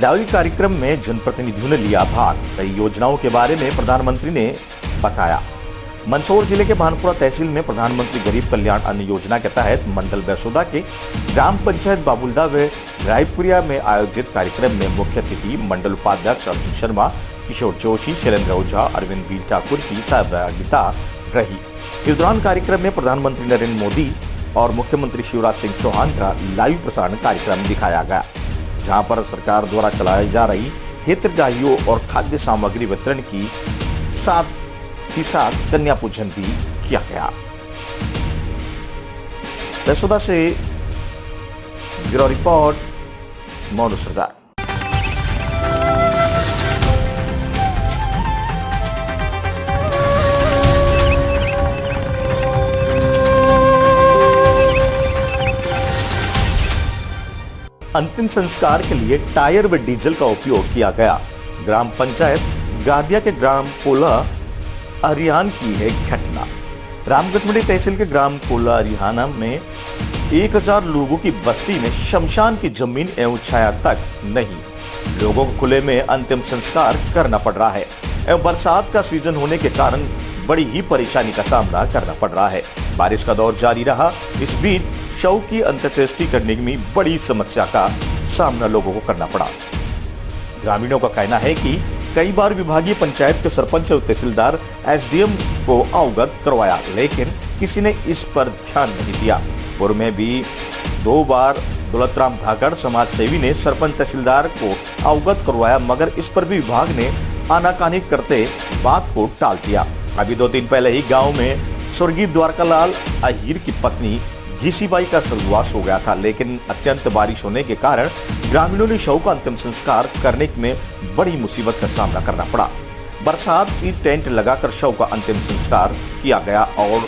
Live कार्यक्रम में जनप्रतिनिधियों ने लिया भाग। कई योजनाओं के बारे में प्रधानमंत्री ने बताया। मंदसौर जिले के भानपुरा तहसील में प्रधानमंत्री गरीब कल्याण अन्न योजना के तहत मंडल बैसोदा के ग्राम पंचायत बाबुलदा व रायपुरिया में आयोजित कार्यक्रम में मुख्य अतिथि मंडल उपाध्यक्ष अर्जुन शर्मा, किशोर जोशी, शैलेंद्र ओझा, अरविंद बील ठाकुर की सहभागिता रही। इस दौरान कार्यक्रम में प्रधानमंत्री नरेंद्र मोदी और मुख्यमंत्री शिवराज सिंह चौहान का लाइव प्रसारण कार्यक्रम दिखाया गया, जहां पर सरकार द्वारा चलाई जा रही हितग्राहियों और खाद्य सामग्री वितरण की साथ ही साथ कन्या पूजन भी किया गया। बैसोदा से ब्यूरो रिपोर्ट, मोनू सरदार। अंतिम संस्कार के लिए टायर व डीजल का उपयोग किया गया। ग्राम पंचायत गादिया के ग्राम कोला अरिहान की है घटना। रामगढ़ मंडी तहसील के ग्राम कोला अरिहाना में 1000 लोगों की बस्ती में शमशान की जमीन एवं छाया तक नहीं। लोगों को खुले में अंतिम संस्कार करना पड़ रहा है एवं बरसात का सीजन होने के कारण बड़ी ही परेशानी का सामना करना पड़ रहा है। बारिश का दौर जारी रहा। इस बीच शव की अंत्येष्टि करने में बड़ी समस्या का सामना लोगों को करना पड़ा। ग्रामीणों का कहना है कि कई बार विभागीय पंचायत के सरपंच और तहसीलदार एसडीएम को अवगत करवाया, लेकिन किसी ने इस पर ध्यान नहीं दिया। पूर्व में भी 2 बार दौलतराम धाकड़ समाज सेवी ने सरपंच तहसीलदार को अवगत करवाया, मगर इस पर भी विभाग ने आनाकानी करते बात को टाल दिया। अभी 2 दिन पहले ही गाँव में स्वर्गीय द्वारकालाल अहीर की पत्नी घीसीबाई का स्वर्गवास हो गया था, लेकिन अत्यंत बारिश होने के कारण ग्रामीणों ने शव का अंतिम संस्कार करने में बड़ी मुसीबत का सामना करना पड़ा। बरसात की टेंट लगाकर शव का अंतिम संस्कार किया गया और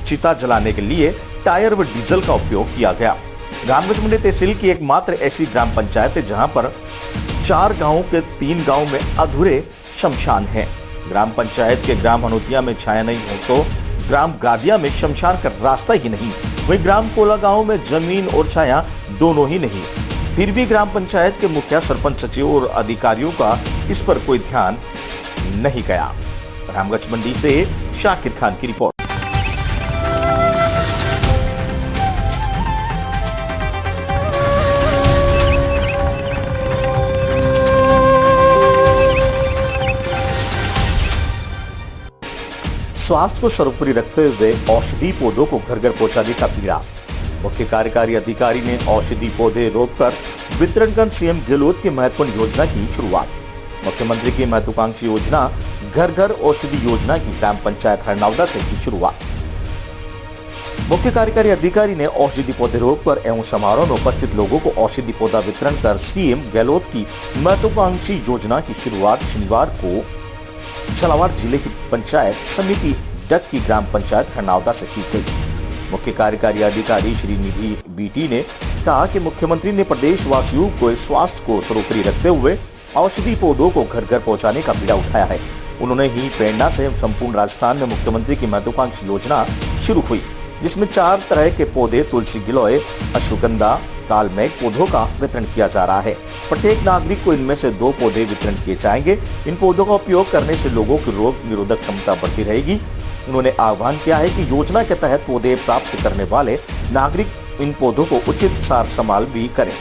चिता जलाने के लिए टायर व डीजल का उपयोग किया गया। रामगढ़ मंडी तहसील की एकमात्र ऐसी ग्राम पंचायत है जहां पर 4 गांवों के 3 गांव में अधूरे शमशान हैं। ग्राम पंचायत के ग्राम हनोतिया में छाया नहीं हो तो ग्राम गादिया में शमशान का रास्ता ही नहीं। वहीं ग्राम कोला गांव में जमीन और छाया दोनों ही नहीं। फिर भी ग्राम पंचायत के मुखिया, सरपंच, सचिव और अधिकारियों का इस पर कोई ध्यान नहीं गया। रामगढ़ मंडी से शाकिर खान की रिपोर्ट। स्वास्थ्य को सर्वोपरि रखते हुए औषधि पौधों को घर घर पहुंचाने का बीड़ा। मुख्य कार्यकारी अधिकारी ने औषधि पौधे रोपकर वितरण कर सीएम गहलोत की महत्वपूर्ण योजना की शुरुआत। मुख्यमंत्री की महत्वाकांक्षी योजना घर घर औषधि योजना की ग्राम पंचायत हरनौदा से की शुरुआत। मुख्य कार्यकारी अधिकारी ने औषधि पौधे रोपकर एवं समारोह में उपस्थित लोगों को औषधि पौधा वितरण कर सीएम गहलोत की महत्वाकांक्षी योजना की शुरुआत शनिवार को झालावाड़ जिले की पंचायत समिति डक की ग्राम पंचायत हरनौदा से की गई। मुख्य कार्यकारी अधिकारी श्री निधि बीटी ने कहा कि मुख्यमंत्री ने प्रदेश वासियों को स्वास्थ्य को सर्वोपरि रखते हुए औषधि पौधों को घर घर पहुंचाने का बीड़ा उठाया है। उन्होंने ही प्रेरणा से संपूर्ण राजस्थान में मुख्यमंत्री की महत्वाकांक्षी योजना शुरू हुई, जिसमें 4 तरह के पौधे तुलसी, गिलोय, अश्वगंधा, कालमेघ पौधों का वितरण किया जा रहा है। प्रत्येक नागरिक को इनमें से 2 पौधे वितरण किए जाएंगे। इन पौधों का उपयोग करने से लोगों की रोग निरोधक क्षमता बढ़ती रहेगी। उन्होंने आह्वान किया है कि योजना के तहत पौधे प्राप्त करने वाले नागरिक इन पौधों को उचित सार संभाल भी करें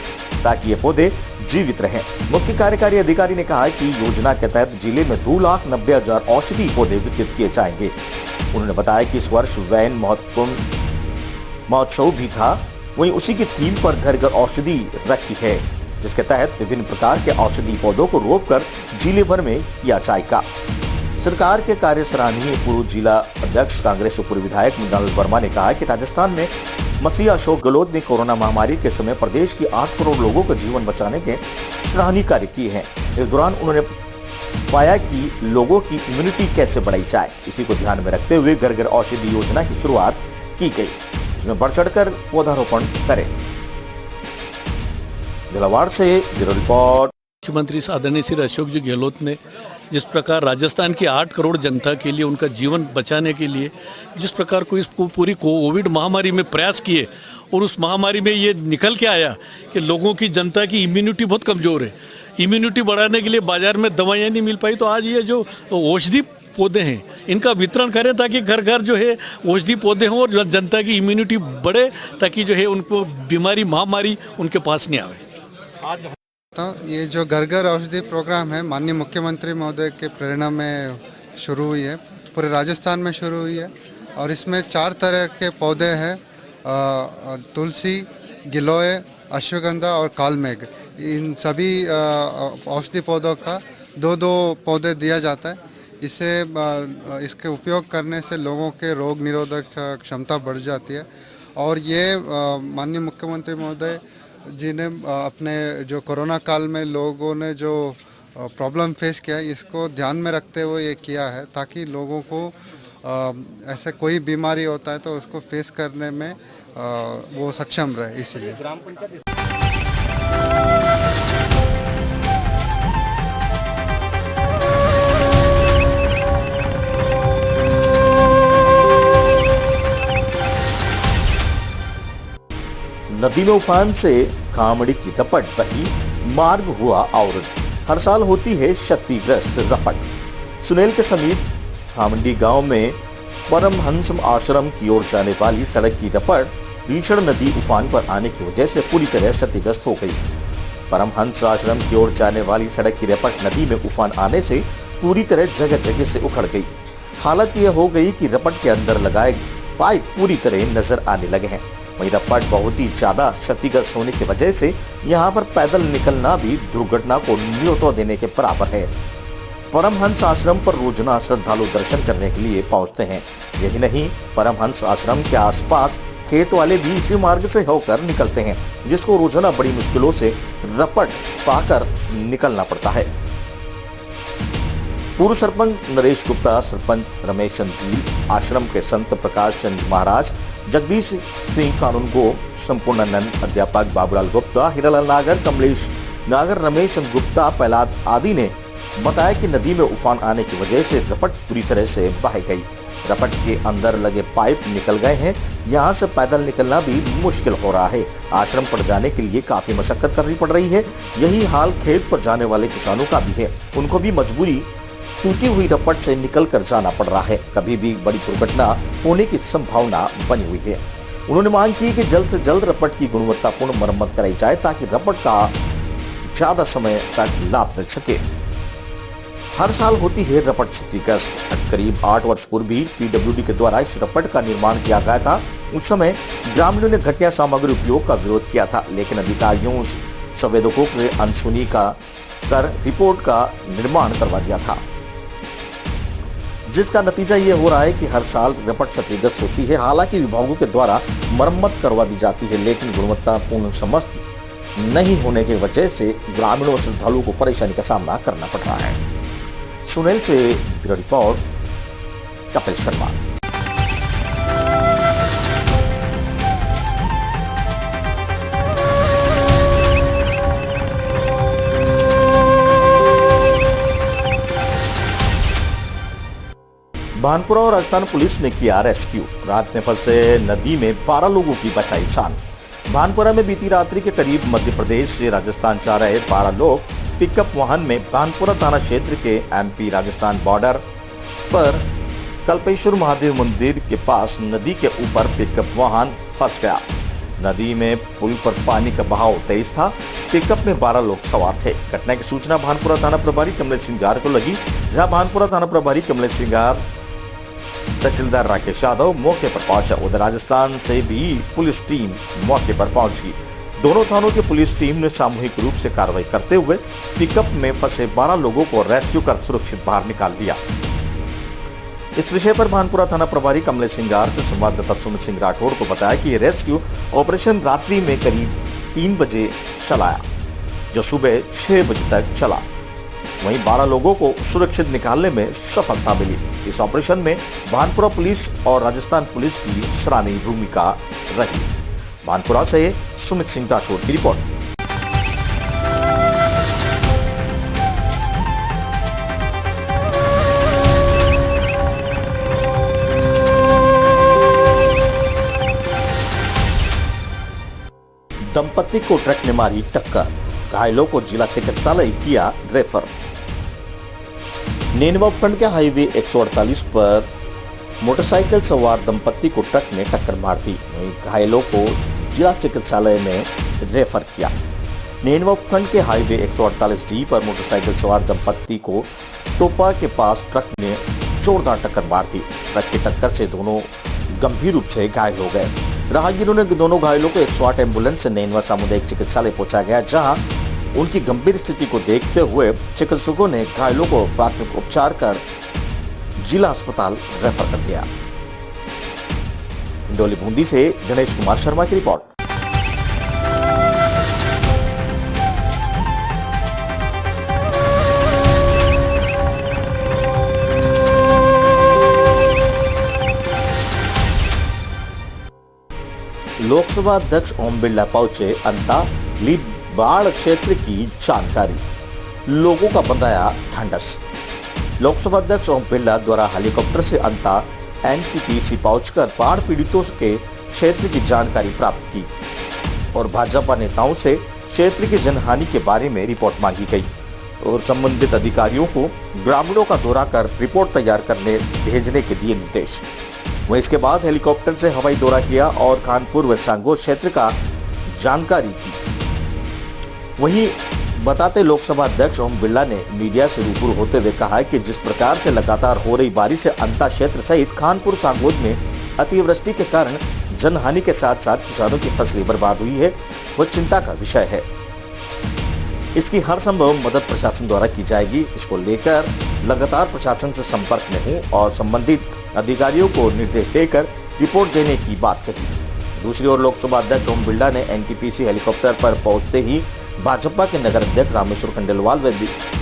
ताकि ये पौधे जीवित रहें। मुख्य कार्यकारी अधिकारी ने कहा कि योजना के तहत जिले में 2,90,000 औषधि पौधे वितरित किए जाएंगे। उन्होंने बताया कि इस वर्ष वैन महत्वपूर्ण महोत्सव भी था, वहीं उसी की थीम पर घर घर औषधि रखी है, जिसके तहत विभिन्न प्रकार के औषधि पौधों को रोपकर जिले भर में किया जाएगा। सरकार के कार्य सराहनीय। पूर्व जिला अध्यक्ष कांग्रेस और पूर्व विधायक मृणाल वर्मा ने कहा कि राजस्थान में मसीहा अशोक गहलोत ने कोरोना महामारी के समय प्रदेश की 8 करोड़ लोगों का जीवन बचाने के सराहनीय कार्य किए हैं। इस दौरान उन्होंने पाया कि लोगों की इम्यूनिटी कैसे बढ़ाई जाए, इसी को ध्यान में रखते हुए घर घर औषधि योजना की शुरुआत की गई, जिसमें बढ़ चढ़कर पौधारोपण करें। झालावाड़ से ब्यूरो रिपोर्ट। मुख्यमंत्री आदरणीय श्री अशोक जी गहलोत ने जिस प्रकार राजस्थान की 8 करोड़ जनता के लिए उनका जीवन बचाने के लिए जिस प्रकार को इसको पूरी कोविड महामारी में प्रयास किए और उस महामारी में ये निकल के आया कि लोगों की जनता की इम्यूनिटी बहुत कमज़ोर है। इम्यूनिटी बढ़ाने के लिए बाजार में दवाइयाँ नहीं मिल पाई, तो आज ये जो औषधि पौधे हैं इनका वितरण करें ताकि घर घर जो है औषधि पौधे हों और जनता की इम्यूनिटी बढ़े, ताकि जो है उनको बीमारी महामारी उनके पास नहीं आवे। तो ये जो घर घर औषधि प्रोग्राम है माननीय मुख्यमंत्री महोदय के प्रेरणा में शुरू हुई है, पूरे राजस्थान में शुरू हुई है और इसमें 4 तरह के पौधे हैं, तुलसी, गिलोय, अश्वगंधा और कालमेघ। इन सभी औषधि पौधों का 2-2 पौधे दिया जाता है। इसके उपयोग करने से लोगों के रोग निरोधक क्षमता बढ़ जाती है और ये माननीय मुख्यमंत्री महोदय जी ने अपने जो कोरोना काल में लोगों ने जो प्रॉब्लम फेस किया है इसको ध्यान में रखते हुए ये किया है, ताकि लोगों को ऐसे कोई बीमारी होता है तो उसको फेस करने में वो सक्षम रहे, इसीलिए। नदी में उफान से कामड़ी की रपट बही, मार्ग हुआ अवरुद्ध। हर साल होती है क्षतिग्रस्त रपट। सुनेल के समीप कामंडी गांव में परमहंस आश्रम की ओर जाने वाली सड़क की रपट भीषण नदी उफान पर आने की वजह से पूरी तरह क्षतिग्रस्त हो गई। परमहंस आश्रम की ओर जाने वाली सड़क की रपट नदी में उफान आने से पूरी तरह जगह जगह से उखड़ गई। हालत यह हो गई कि रपट के अंदर लगाए पाइप पूरी तरह नजर आने लगे हैं। वहीं रपट बहुत ही ज्यादा क्षतिग्रस्त होने की वजह से यहाँ पर पैदल निकलना भी दुर्घटना को न्योता देने के बराबर है। परमहंस आश्रम पर रोजाना श्रद्धालु दर्शन करने के लिए पहुंचते हैं। यही नहीं, परमहंस आश्रम के आसपास खेत वाले भी इसी मार्ग से होकर निकलते हैं, जिसको रोजाना बड़ी मुश्किलों से रपट पाकर निकलना पड़ता है। पूर्व सरपंच नरेश गुप्ता, सरपंच रमेश चंदील, आश्रम के संत प्रकाश चंद महाराज, जगदीश सिंह कानून को, संपूर्णानंद, अध्यापक बाबूलाल गुप्ता, हीरालाल नागर, कमलेश नागर, रमेश चंद गुप्ता, प्रहलाद आदि ने बताया कि नदी में उफान आने की वजह से रपट पूरी तरह से बह गई। रपट के अंदर लगे पाइप निकल गए हैं। यहाँ से पैदल निकलना भी मुश्किल हो रहा है। आश्रम पर जाने के लिए काफी मशक्कत करनी पड़ रही है। यही हाल खेत पर जाने वाले किसानों का भी है। उनको भी मजबूरी टूटी हुई रपट से निकल कर जाना पड़ रहा है। कभी भी बड़ी दुर्घटना होने की संभावना बनी हुई है। उन्होंने मांग की कि जल्द से जल्द रपट की गुणवत्तापूर्ण मरम्मत कराई जाए, ताकि रपट का ज्यादा समय तक लाभ मिल सके। हर साल होती है रपट क्षतिग्रस्त। करीब 8 वर्ष पूर्व भी पीडब्ल्यूडी के द्वारा इस रपट का निर्माण किया गया था। उस समय ग्रामीणों ने घटिया सामग्री उपयोग का विरोध किया था, लेकिन अधिकारियों संवेदकों से अनसुनी कर रिपोर्ट का निर्माण करवा दिया था, जिसका नतीजा ये हो रहा है कि हर साल रपट क्षतिग्रस्त होती है। हालांकि विभागों के द्वारा मरम्मत करवा दी जाती है, लेकिन गुणवत्तापूर्ण समस्त नहीं होने की वजह से ग्रामीणों और श्रद्धालुओं को परेशानी का सामना करना पड़ रहा है। सुनेल से ब्यूरो रिपोर्ट, कपिल शर्मा। भानपुरा और राजस्थान पुलिस ने किया रेस्क्यू। रात में फंसे नदी में 12 लोगों की बचाई जान। भानपुरा में बीती रात्रि के करीब मध्य प्रदेश से राजस्थान जा रहे 12 लोग पिकअप वाहन में भानपुरा थाना क्षेत्र के एमपी राजस्थान बॉर्डर पर कल्पेश्वर महादेव मंदिर के पास नदी के ऊपर पिकअप वाहन फंस गया। नदी में पुल पर पानी का बहाव तेज था। पिकअप में 12 लोग सवार थे। घटना की सूचना भानपुरा थाना प्रभारी कमलेश सिंगार को लगी, जहां भानपुरा थाना प्रभारी कमलेश सिंगार, तहसीलदार राकेश यादव मौके पर पहुंचा। उधर राजस्थान से भी पुलिस टीम मौके पर पहुंच गई। दोनों थानों की पुलिस टीम ने सामूहिक रूप से कार्रवाई करते हुए पिकअप में फंसे 12 लोगों को रेस्क्यू कर सुरक्षित बाहर निकाल दिया। इस विषय पर भानपुरा थाना प्रभारी कमलेश सिंगार से संवाददाता सुमित सिंह राठौड़ को बताया कि रेस्क्यू ऑपरेशन रात्रि में करीब 3 बजे चलाया, जो सुबह 6 बजे तक चला। वहीं 12 लोगों को सुरक्षित निकालने में सफलता मिली। इस ऑपरेशन में भानपुरा पुलिस और राजस्थान पुलिस की सराहनीय भूमिका रही। भानपुरा से सुमित सिंह राठौड़ की रिपोर्ट। दंपति को ट्रक ने मारी टक्कर। घायलों को जिला चिकित्सालय किया रेफर। नेनवा उपखंड के हाईवे 148 पर मोटरसाइकिल सवार दंपत्ति को ट्रक ने टक्कर मार दी, वहीं घायलों को जिला चिकित्सालय में रेफर किया। नेनवा उपखंड के हाईवे 148 डी पर मोटरसाइकिल सवार दंपत्ति को टोपा के पास ट्रक ने जोरदार टक्कर मार दी। ट्रक की टक्कर से दोनों गंभीर रूप से घायल हो गए। राहगीरों ने दोनों घायलों को 108 एम्बुलेंस से नेनवा सामुदायिक चिकित्सालय पहुंचाया गया, जहां उनकी गंभीर स्थिति को देखते हुए चिकित्सकों ने घायलों को प्राथमिक उपचार कर जिला अस्पताल रेफर कर दिया। इंडोली बूंदी से गणेश कुमार शर्मा की रिपोर्ट। लोकसभा अध्यक्ष ओम बिरला पहुंचे अंता, ली बाढ़ क्षेत्र की जानकारी, लोगों का बंधाया ढांढस। लोकसभा अध्यक्ष ओम बिरला द्वारा हेलीकॉप्टर से अंता एनटीपीसी पहुंचकर बाढ़ पीड़ितों के क्षेत्र की जानकारी प्राप्त की और भाजपा नेताओं से क्षेत्र की जनहानि के बारे में रिपोर्ट मांगी गई और संबंधित अधिकारियों को ग्रामीणों का दौरा कर रिपोर्ट तैयार करने भेजने के दिए निर्देश। वहीं इसके बाद हेलीकॉप्टर से हवाई दौरा किया और कानपुर व सांगोर क्षेत्र का जानकारी की। वहीं बताते लोकसभा अध्यक्ष ओम बिरला ने मीडिया से रूबरू होते हुए कहा कि जिस प्रकार से लगातार हो रही बारिश से अंता क्षेत्र सहित खानपुर सांगोद में अतिवृष्टि के कारण जनहानि के साथ साथ किसानों की फसलें बर्बाद हुई है, वह चिंता का विषय है। इसकी हर संभव मदद प्रशासन द्वारा की जाएगी। इसको लेकर लगातार प्रशासन से संपर्क में हूं और संबंधित अधिकारियों को निर्देश देकर रिपोर्ट देने की बात कही। दूसरी ओर लोकसभा अध्यक्ष ओम बिरला ने एनटीपीसी हेलीकॉप्टर पर पहुंचते ही भाजपा के नगर अध्यक्ष रामेश्वर खंडेलवाल व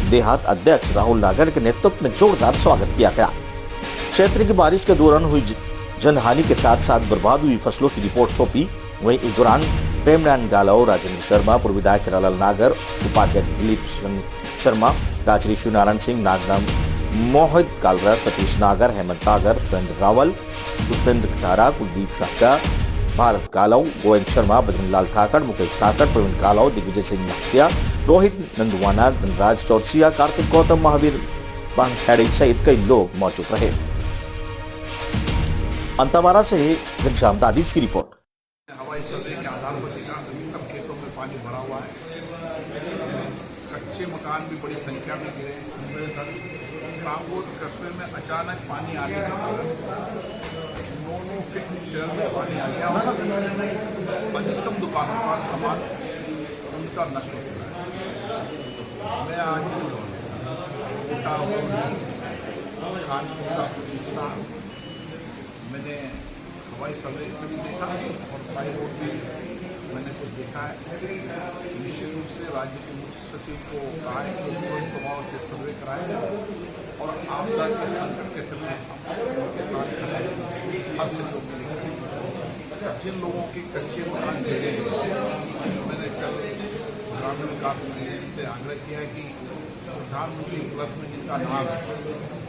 देहात अध्यक्ष राहुल नागर के नेतृत्व में जोरदार स्वागत किया गया। क्षेत्र की बारिश के दौरान हुई जनहानि के साथ साथ बर्बाद हुई फसलों की रिपोर्ट सौंपी। वहीं इस दौरान प्रेमनारायण गालव, राजेंद्र शर्मा, पूर्व विधायक हिरालाल नागर, उपाध्यक्ष दिलीप शर्मा, काचरी शिवनारायण सिंह, नागराम मोहित कालरा, सतीश नागर, हेमंत नागर, सुरेंद्र रावल, पुष्पेंद्र कटारा, कुलदीप शाक्या, भारत कालव, गोविंद शर्मा, बजरंग लाल ठाकर, मुकेश ठाकर, प्रवीण कालव, दिग्विजय सिंह नाहतिया, रोहित नंदवाना, धनराज चौरसिया, कार्तिक गौतम, महावीर पांखेड़ी सहित कई लोग मौजूद रहे। अंतमारा से घनश्याम दादीस की रिपोर्ट। हवाई सर्वे के आधार पर देखा अधिकतम खेतों में पानी भरा हुआ है। कच्चे मकान भी बड़ी संख्या में गिरे हैं। सांगोद कस्बे में अचानक पानी आने के कारण 9 फीट शहर में पानी आ गया। अधिकतम दुकानों का सामान उनका नष्ट हो गया है। मैं आज खानपुर का कुछ हिस्सा मैंने हवाई सर्वे भी देखा और बाई रोड भी मैंने कुछ देखा है। निश्चित रूप से राज्य के मुख्य सचिव को कहा है कि तुरंत प्रभाव से सर्वे कराए और आपदा के संकट के समय उनके साथ खड़े हर सहयोग मिलेगा। जिन लोगों के कच्चे मकान गिरे मैंने कल ग्रामीण विकास मंत्री से आग्रह किया कि प्रधानमंत्री प्लस में जिनका नाम है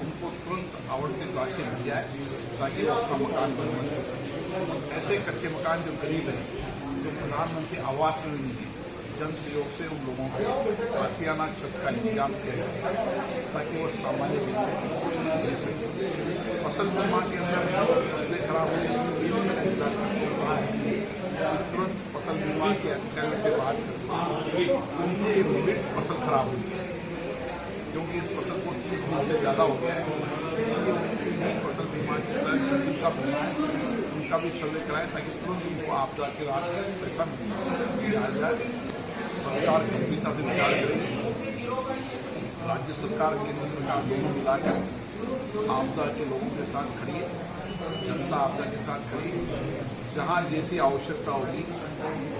उनको तुरंत आवंटित राशि मिल जाए ताकि वो अपना मकान बनवा सके। ऐसे कच्चे मकान जो गरीब हैं, जो प्रधानमंत्री आवास में नहीं है, जन सहयोग से उन लोगों को आसियाना छत का इंतजाम किया जाए ताकि वो सामान्य जीवन जी सके। फसल बीमा के अंदर फसलें खराब हुई तुरंत फसल बीमा के अधिकारी से बात करके उनके लिमिट फसल खराब हुई क्योंकि इस फसल को 30 दिन से ज़्यादा हो गया है। फसल बीमा जिनका बना है उनका भी सर्वे कराएं ताकि तुरंत उनको आपदा के राहत पैसा मिल जाए। सरकार गंभीरता से विचार करेगी। राज्य सरकार, केंद्र सरकार दोनों मिलाकर आपदा के लोगों के साथ खड़ी है। जनता आपदा के साथ खड़ी है। जहाँ जैसी आवश्यकता होगी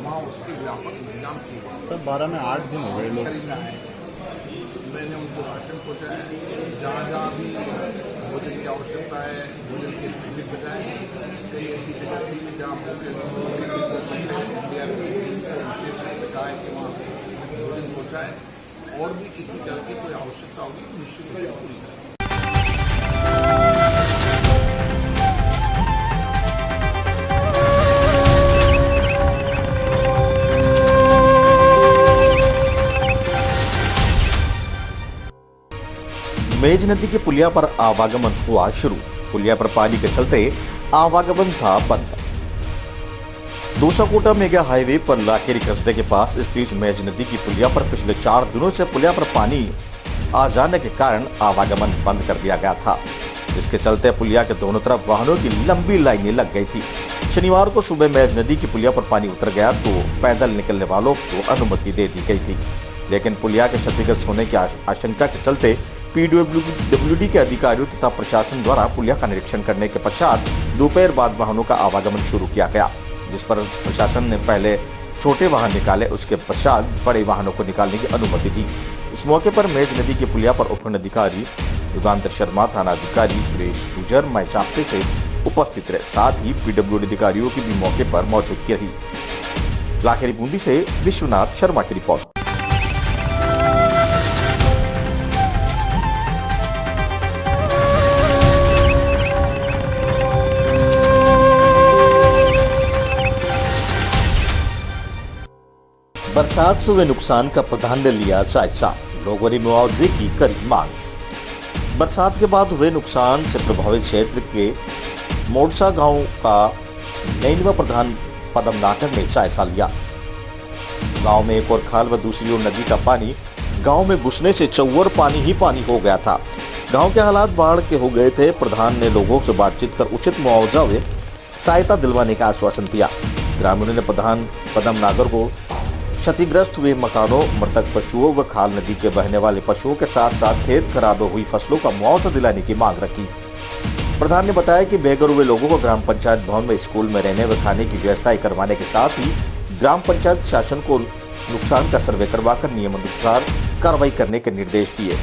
वहाँ उसके व्यापक इंतजाम किए गए। सर 12 में 8 दिन हो गए लोग खरीदना है। मैंने उनको राशन पहुँचाया। जहाँ जहाँ भी भोजन की आवश्यकता है, भोजन के लिए बजाय कई ऐसी जगह थी जहाँ कहा कि वहाँ भोजन पहुँचाए और भी किसी तरह की कोई आवश्यकता होगी तो निश्चित रूप से पूरी करें। मेज नदी के पुलिया पर आवागमन हुआ शुरू। पुलिया पर पानी के चलते आवागमन था बंद। दोसाकोटा मेगा हाईवे पर लाखेरी कस्बे के पास स्थित मेज नदी की पुलिया पर पिछले 4 दिनों से पुलिया पर पानी आ जाने के कारण आवागमन बंद कर दिया गया था, जिसके चलते पुलिया के दोनों तरफ वाहनों की लंबी लाइनें लग गई थी। शनिवार को सुबह मेज नदी की पुलिया पर पानी उतर गया तो पैदल निकलने वालों को अनुमति दे दी गई थी, लेकिन पुलिया के क्षतिग्रस्त होने की आशंका के चलते पीडब्ल्यूडी के अधिकारियों तथा प्रशासन द्वारा पुलिया का निरीक्षण करने के पश्चात दोपहर बाद वाहनों का आवागमन शुरू किया गया, जिस पर प्रशासन ने पहले छोटे वाहन निकाले, उसके पश्चात बड़े वाहनों को निकालने की अनुमति दी। इस मौके पर मेज नदी की पुलिया पर उपखंड अधिकारी युगांतर शर्मा, थाना अधिकारी सुरेश गुजर मैचाप्ते से उपस्थित रहे, साथ ही पीडब्ल्यूडी अधिकारियों की भी मौके पर मौजूदगी रही। लाखेरी बूंदी से विश्वनाथ शर्मा की रिपोर्ट। बरसात से हुए नुकसान का प्रधान ने लिया जायजा, लोगों ने मुआवजे की करी मांग। बरसात के बाद हुए नुकसान से प्रभावित क्षेत्र के मोड़सा गांव का नैनवा प्रधान पदम नागर ने जायजा लिया। गांव में एक और खाल व दूसरी ओर नदी का पानी गांव में घुसने से चौवर पानी ही पानी हो गया था। गांव के हालात बाढ़ के हो गए थे। प्रधान ने लोगों से बातचीत कर उचित मुआवजा व सहायता दिलवाने का आश्वासन दिया। ग्रामीणों ने प्रधान पदम नागर को क्षतिग्रस्त हुए मकानों, मृतक पशुओं व खाल नदी के बहने वाले पशुओं के साथ साथ खेत खराब हुई फसलों का मुआवजा दिलाने की मांग रखी। प्रधान ने बताया कि बेघर हुए लोगों को ग्राम पंचायत भवन में स्कूल में रहने व खाने की व्यवस्था करवाने के साथ ही ग्राम पंचायत शासन को नुकसान का सर्वे करवाकर नियमानुसार कार्रवाई करने के निर्देश दिए।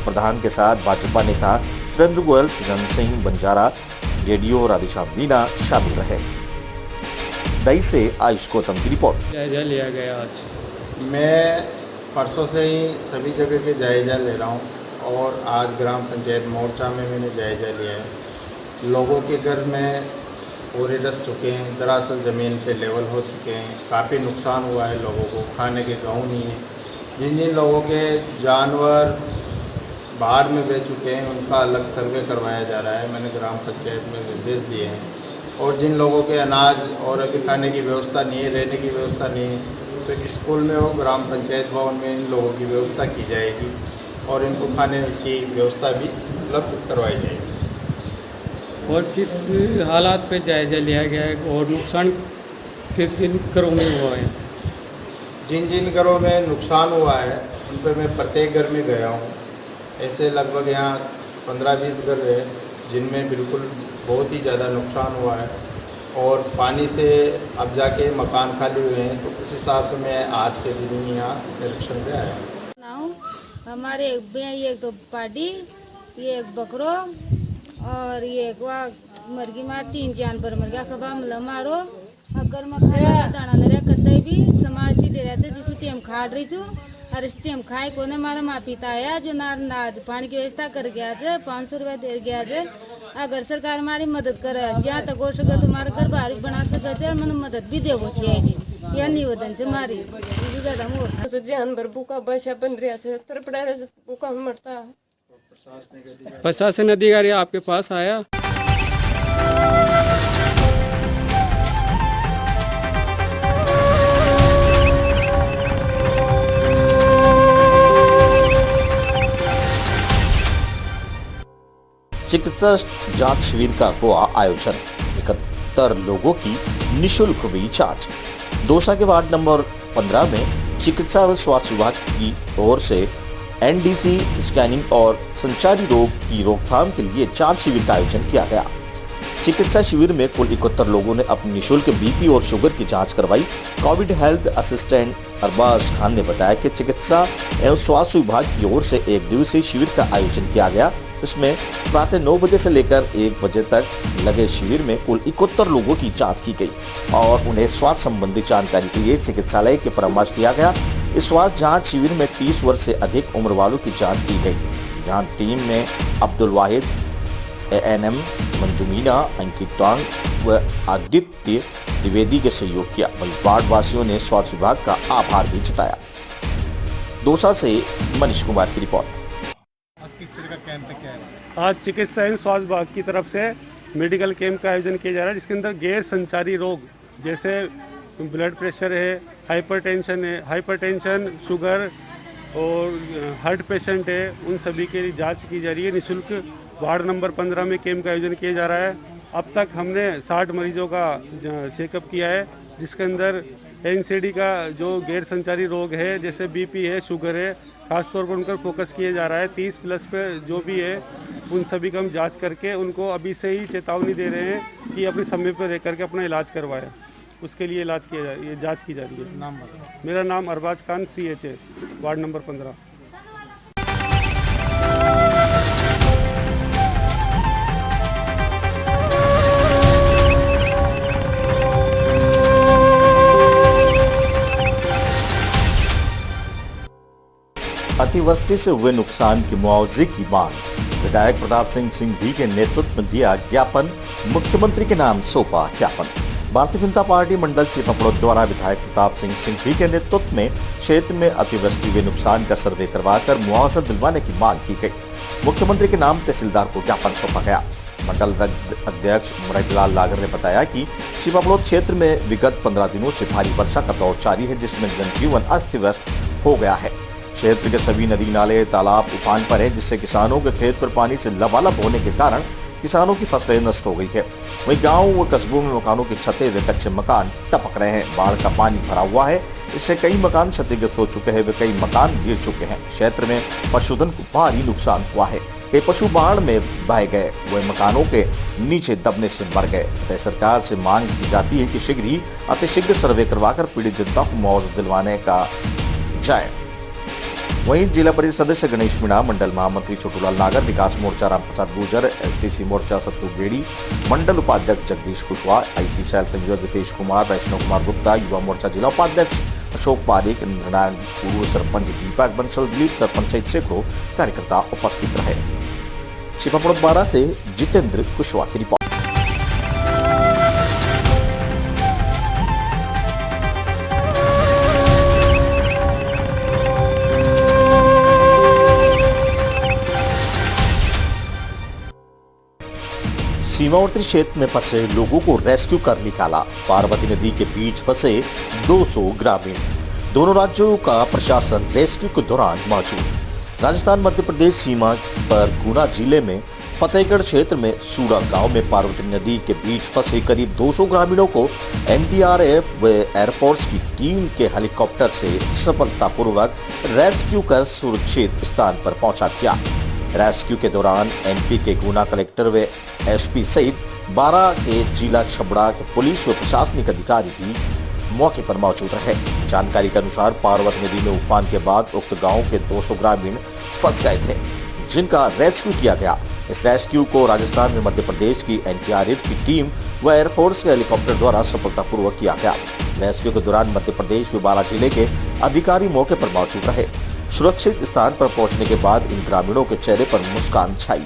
प्रधान के साथ भाजपा नेता सुरेंद्र गोयल, सुजन सिंह बंजारा, जेडीओ राधेश्याम मीना शामिल रहे। दई से आयुष गौतम की रिपोर्ट। जायजा लिया गया आज। मैं परसों से ही सभी जगह के जायजा ले रहा हूँ और आज ग्राम पंचायत मोर्चा में मैंने जायजा लिया है। लोगों के घर में पूरे रस चुके हैं, दरअसल ज़मीन पे लेवल हो चुके हैं, काफ़ी नुकसान हुआ है। लोगों को खाने के गेहूँ नहीं है। जिन जिन लोगों के जानवर बाढ़ में बह चुके हैं उनका अलग सर्वे करवाया जा रहा है। मैंने ग्राम पंचायत में निर्देश दिए हैं। और जिन लोगों के अनाज और अभी खाने की व्यवस्था नहीं है, रहने की व्यवस्था नहीं है, तो स्कूल में हो ग्राम पंचायत भवन में इन लोगों की व्यवस्था की जाएगी और इनको खाने की व्यवस्था भी उपलब्ध करवाई जाएगी। और किस हालात पे जायजा लिया गया है और नुकसान किस किन घरों में हुआ है? जिन जिन घरों में नुकसान हुआ है उन पर मैं प्रत्येक घर में गया हूँ। ऐसे लगभग यहाँ 15-20 घर है जिनमें बिल्कुल बहुत ही ज़्यादा नुकसान हुआ है और पानी से अब जाके मकान खाली हुए हैं, तो उस हिसाब से मैं आज के दिन ही यहाँ निरीक्षण पे आया हूँ। हमारे ये एक तो पार्टी, ये एक बकरो और ये एक मुर्गी मार 3 जानवर मर गया। कबा मतलब मारो अगर मैं खाना दाना ले रहा कतई भी समाज थी दे रहा था जिस टाइम खा रही थी और इस टाइम खाए को ने मारा माँ पिता आया जो नाज पानी की व्यवस्था कर गया है, 500 रुपया दे गया है। अगर सरकार हमारी मदद करे जहाँ तक हो सके तुम्हारा घर बाहर बना सके मन मदद भी देवो चाहिए या निवेदन से मारी ज्यादा तो जानवर भूखा बचा बन रहा है, तरपड़ा भूखा मरता। प्रशासन अधिकारी आपके पास आया? चिकित्सा जांच शिविर का हुआ आयोजन। 71 लोगों की निशुल्क हुई जांच। दौसा के वार्ड नंबर 15 में चिकित्सा एवं स्वास्थ्य विभाग की ओर से एनडीसी स्कैनिंग और संचारी रोग की रोकथाम के लिए जांच शिविर का आयोजन किया गया। चिकित्सा शिविर में कुल 71 लोगों ने अपनी निःशुल्क बीपी और शुगर की जांच करवाई। Covid health assistant Arbaaz Khan ने बताया कि चिकित्सा एवं स्वास्थ्य विभाग की ओर से 1 दिवसीय शिविर का आयोजन किया गया। इसमें प्रातः 9 बजे से लेकर 1 बजे तक लगे शिविर में कुल 71 लोगों की जांच की गई और उन्हें स्वास्थ्य संबंधी जानकारी के लिए चिकित्सालय के परामर्श दिया गया। इस स्वास्थ्य जांच शिविर में 30 वर्ष से अधिक उम्र वालों की जांच की गई, जहां टीम में अब्दुल वाहिद, एएनएम मंजूमीना, अंकित टांग व आदित्य द्विवेदी के सहयोग किया। वहीं वार्ड वासियों ने स्वास्थ्य विभाग का आभार भी जताया। दौसा से मनीष कुमार की रिपोर्ट। किस तरह का कैंप पे क्या है? आज चिकित्सा एवं स्वास्थ्य विभाग की तरफ से मेडिकल कैंप का आयोजन किया जा रहा है, जिसके अंदर गैर संचारी रोग जैसे ब्लड प्रेशर है, हाइपरटेंशन, शुगर और हार्ट पेशेंट है, उन सभी के लिए जांच की जा रही है। निःशुल्क वार्ड नंबर 15 में कैंप का आयोजन किया जा रहा है। अब तक हमने 60 मरीजों का चेकअप किया है, जिसके अंदर एनसीडी का जो गैर संचारी रोग है जैसे बीपी है, शुगर है, खासतौर पर उन पर फोकस किया जा रहा है। 30 प्लस पे जो भी है उन सभी का हम जांच करके उनको अभी से ही चेतावनी दे रहे हैं कि अपने समय पर रह करके अपना इलाज करवाएं। उसके लिए जांच की जा रही है। नाम बताओ। मेरा नाम Arbaaz Khan CHA ward number 15। अतिवृष्टि से हुए नुकसान के मुआवजे की मांग, विधायक प्रताप सिंह सिंघवी के नेतृत्व में दिया ज्ञापन, मुख्यमंत्री के नाम सौंपा ज्ञापन। भारतीय जनता पार्टी मंडल छिपपड़ो द्वारा विधायक प्रताप सिंह सिंघवी के नेतृत्व में क्षेत्र में अतिवृष्टि हुए नुकसान का सर्वे करवाकर मुआवजा दिलवाने की मांग की गई। मुख्यमंत्री के नाम तहसीलदार को ज्ञापन सौंपा गया। मंडल अध्यक्ष मुरारीलाल नागर ने बताया कि छिपपड़ो क्षेत्र में विगत 15 दिनों से भारी वर्षा का दौर जारी है, जिसमें जनजीवन अस्त व्यस्त हो गया है। क्षेत्र के सभी नदी नाले तालाब उफान पर है, जिससे किसानों के खेत पर पानी से लबालब होने के कारण किसानों की फसलें नष्ट हो गई है। वहीं गांव व कस्बों में मकानों की छतें व कच्चे मकान टपक रहे हैं। बाढ़ का पानी भरा हुआ है, इससे कई मकान क्षतिग्रस्त हो चुके हैं व कई मकान गिर चुके हैं। क्षेत्र में पशुधन को भारी नुकसान हुआ है। कई पशु बाढ़ में बह गए, वह मकानों के नीचे दबने से मर गए। अतः सरकार से मांग की जाती है कि शीघ्र ही अतिशीघ्र सर्वे करवाकर पीड़ित जनता को मुआवजा दिलवाने का जाए। वहीं जिला परिषद सदस्य गणेश मीणा, मंडल महामंत्री छोटूलाल नागर, विकास मोर्चा रामप्रसाद गुर्जर, STC मोर्चा सत्तू बेड़ी, मंडल उपाध्यक्ष जगदीश कुशवाहा, IT सेल संयोजक रितेश कुमार, वैष्णव कुमार गुप्ता, युवा मोर्चा जिला उपाध्यक्ष अशोक पारेख, इंद्रनारायण, पूर्व सरपंच दीपक बंसल, दिलीप सरपंच सहित सैकड़ों कार्यकर्ता उपस्थित रहे। छिपपड़ो 12 से जितेंद्र कुशवाहा की रिपोर्ट। सीमावर्ती क्षेत्र में फंसे लोगों को रेस्क्यू कर निकाला। पार्वती नदी के बीच फंसे 200 ग्रामीण। दोनों राज्यों का प्रशासन रेस्क्यू के दौरान मौजूद। राजस्थान मध्य प्रदेश सीमा पर गुना जिले में फतेहगढ़ क्षेत्र में सूड़ा गांव में पार्वती नदी के बीच फंसे करीब 200 ग्रामीणों को NDRF व एयरफोर्स की टीम के हेलीकॉप्टर से सफलतापूर्वक रेस्क्यू कर सुरक्षित स्थान पर पहुंचा दिया। रेस्क्यू के दौरान MP के गुना कलेक्टर व SP सहित 12 के जिला छबड़ा के पुलिस व प्रशासनिक अधिकारी भी मौके पर मौजूद रहे। जानकारी के अनुसार पार्वती नदी में उफान के बाद उक्त गांव के 200 ग्रामीण फंस गए थे, जिनका रेस्क्यू किया गया। इस रेस्क्यू को राजस्थान में मध्य प्रदेश की NDRF की टीम व एयरफोर्स के हेलीकॉप्टर द्वारा सफलतापूर्वक किया गया। रेस्क्यू के दौरान मध्य प्रदेश व 12 जिले के अधिकारी मौके पर मौजूद रहे। सुरक्षित स्थान पर पहुंचने के बाद इन ग्रामीणों के चेहरे पर मुस्कान छाई।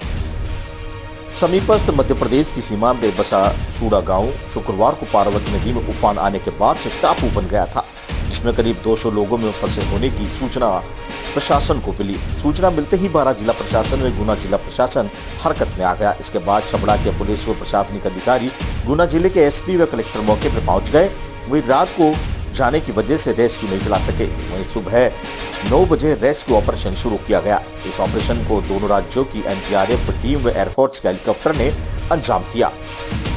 समीपस्थ मध्य प्रदेश की सीमा में बसा सूड़ा गांव शुक्रवार को पार्वती नदी में उफान आने के बाद से टापू बन गया था, जिसमें करीब 200 लोगों में फंसे होने की सूचना प्रशासन को मिली। सूचना मिलते ही 12 जिला प्रशासन व गुना जिला प्रशासन हरकत में आ गया। इसके बाद छबड़ा के पुलिस व प्रशासनिक अधिकारी, गुना जिले के SP व कलेक्टर मौके पर पहुंच गए। वही रात को जाने की वजह से रेस्क्यू नहीं चला सके। वहीं सुबह 9 बजे रेस्क्यू ऑपरेशन शुरू किया गया। इस ऑपरेशन को दोनों राज्यों की NDRF टीम व एयरफोर्स के हेलीकॉप्टर ने अंजाम दिया।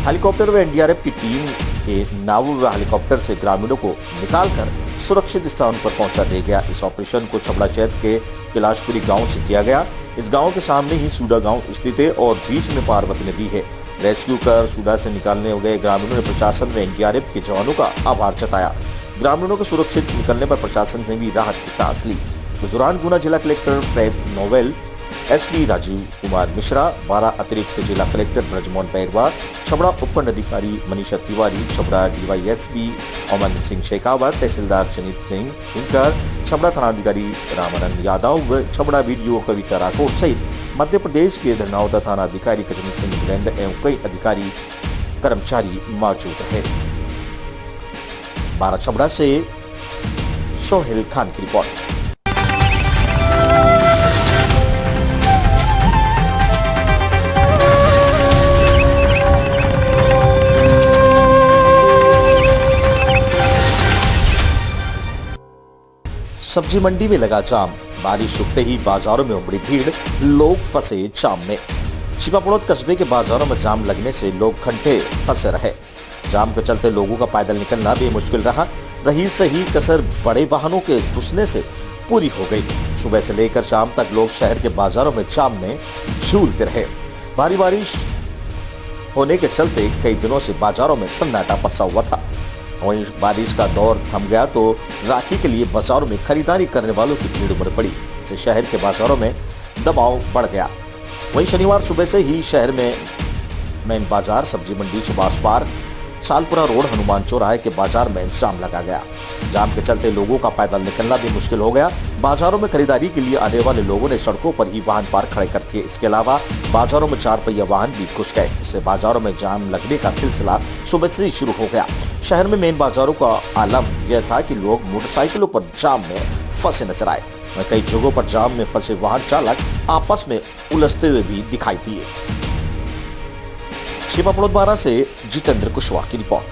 हेलीकॉप्टर व NDRF की टीम के नाव व हेलीकॉप्टर से ग्रामीणों को निकालकर सुरक्षित स्थान पर पहुंचा दिया गया। इस ऑपरेशन को छबड़ा क्षेत्र के कैलाशपुरी गांव से किया गया। इस गांव के सामने ही सूडा गांव स्थित है और बीच में पार्वती नदी है। रेस्क्यू कर सूडा से निकालने गए ग्रामीणों ने प्रशासन व NDRF के जवानों का आभार जताया। ग्रामीणों के सुरक्षित निकलने पर प्रशासन ने भी राहत की सांस ली। इस दौरान गुना जिला कलेक्टर प्रेम नोवेल, SP राजीव कुमार मिश्रा, 12 अतिरिक्त जिला कलेक्टर ब्रजमोहन बैरवा, छबड़ा उपखंड अधिकारी मनीषा तिवारी, छबड़ा DYSP अमन सिंह शेखावत, तहसीलदार जनीत सिंह हिंकर, छबड़ा थानाधिकारी रामानंद यादव व छबड़ा BDO कविता राठौर सहित मध्य प्रदेश के धरनावदा थाना अधिकारी कजन सिंह वीरेंद्र एवं कई अधिकारी कर्मचारी मौजूद रहे। 12 छबड़ा से सोहेल खान की रिपोर्ट। सब्जी मंडी में लगा जाम। बारिश रुकते ही बाजारों में उमड़ी भीड़, लोग फंसे जाम में। छिपापड़ोद कस्बे के बाजारों में जाम लगने से लोग घंटे फंसे रहे। जाम के चलते लोगों का पैदल निकलना भी मुश्किल रहा। रही सही कसर बड़े वाहनों के घुसने से पूरी हो गई। सुबह से लेकर शाम तक लोग शहर के बाजारों में जाम में झूलते रहे। भारी बारिश होने के चलते कई दिनों से बाजारों में सन्नाटा पसरा हुआ था। वहीं बारिश का दौर थम गया तो राखी के लिए बाजारों में खरीदारी करने वालों की भीड़ उमड़ पड़ी। इससे शहर के बाजारों में दबाव बढ़ गया। वहीं शनिवार सुबह से ही शहर में मेन बाजार, सब्जी मंडी, सुभाष पार्क, सालपुरा रोड, हनुमान चौराहे के बाजार में जाम लगा गया। जाम के चलते लोगों का पैदल निकलना भी मुश्किल हो गया। बाजारों में खरीदारी के लिए आने वाले लोगों ने सड़कों पर ही वाहन पार्क खड़े कर दिए। इसके अलावा बाजारों में 4 पहिया वाहन भी घुस गए। इससे बाजारों में जाम लगने का सिलसिला सुबह से ही शुरू हो गया। शहर में मेन बाजारों का आलम यह था कि लोग मोटरसाइकिलों पर जाम में फंसे नजर आए। कई जगहों पर जाम में फंसे वाहन चालक आपस में उलझते हुए भी दिखाई दिए। छिपापड़ोद बारा से जितेंद्र कुशवाहा की रिपोर्ट।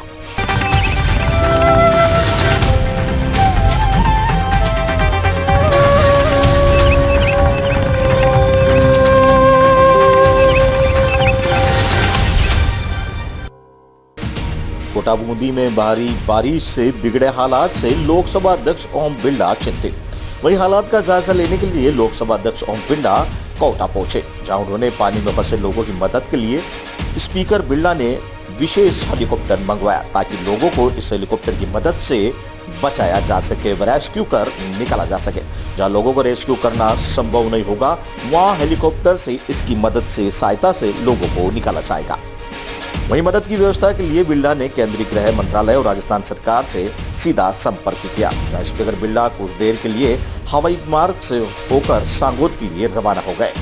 कोटा बूंदी में भारी बारिश से बिगड़े हालात से लोकसभा अध्यक्ष ओम बिरला चिंतित। वही हालात का जायजा लेने के लिए लोकसभा अध्यक्ष ओम बिरला कोटा पहुंचे, जहां उन्होंने पानी में फंसे लोगों की मदद के लिए स्पीकर बिरला ने विशेष हेलीकॉप्टर मंगवाया ताकि लोगों को इस हेलीकॉप्टर की मदद से बचाया जा सके व रेस्क्यू कर निकाला जा सके। जहां लोगों को रेस्क्यू करना संभव नहीं होगा, वहां हेलीकॉप्टर से इसकी मदद से सहायता से लोगों को निकाला जाएगा। वहीं मदद की व्यवस्था के लिए बिरला ने केंद्रीय गृह मंत्रालय और राजस्थान सरकार से सीधा संपर्क किया। जहां स्पीकर बिरला कुछ देर के लिए हवाई मार्ग से होकर सांगोद के लिए रवाना हो गए।